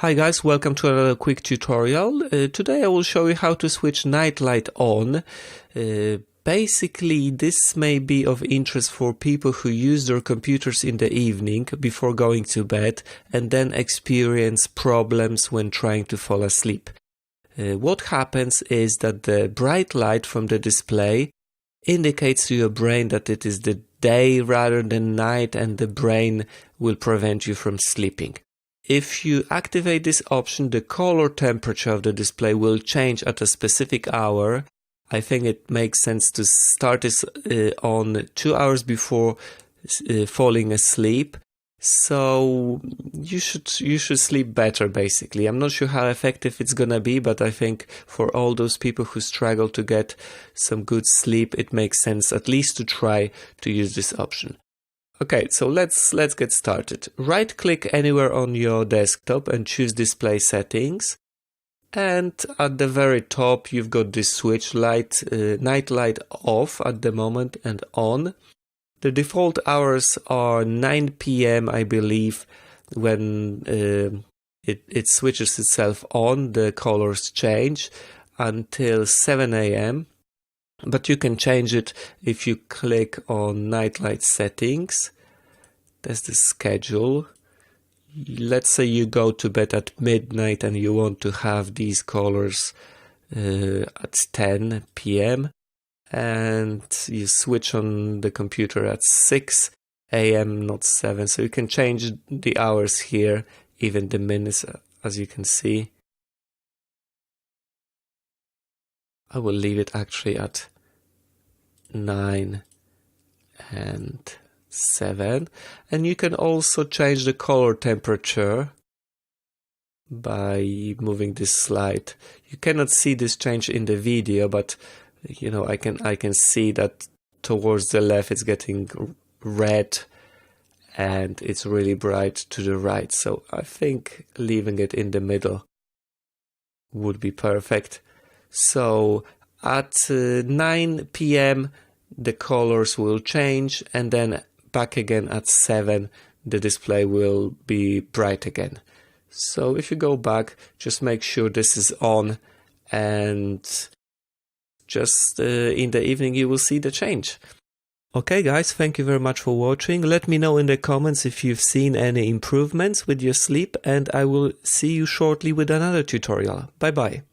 Hi guys, welcome to another quick tutorial. Today I will show you how to switch night light on. Basically, this may be of interest for people who use their computers in the evening before going to bed and then experience problems when trying to fall asleep. What happens is that the bright light from the display indicates to your brain that it is the day rather than night, and the brain will prevent you from sleeping. If you activate this option, the color temperature of the display will change at a specific hour. I think it makes sense to start this on 2 hours before falling asleep. So you should sleep better, basically. I'm not sure how effective it's gonna be, but I think for all those people who struggle to get some good sleep, it makes sense at least to try to use this option. Okay, so let's get started. Right click anywhere on your desktop and choose display settings. And at the very top you've got this switch light, night light off at the moment and on. The default hours are 9 p.m. I believe. When it switches itself on, the colors change until 7 a.m. But you can change it if you click on nightlight settings. That's the schedule. Let's say you go to bed at midnight and you want to have these colors at 10 p.m. and you switch on the computer at 6 a.m. not 7. So you can change the hours here, even the minutes, as you can see. I will leave it actually at 9 and 7, and you can also change the color temperature by moving this slide. You cannot see this change in the video, but you know, I can see that towards the left it's getting red and it's really bright to the right. So I think leaving it in the middle would be perfect. So at 9 p.m. the colors will change, and then back again at 7 the display will be bright again. So if you go back, just make sure this is on, and just in the evening you will see the change. Okay guys, thank you very much for watching. Let me know in the comments if you've seen any improvements with your sleep, and I will see you shortly with another tutorial. Bye bye.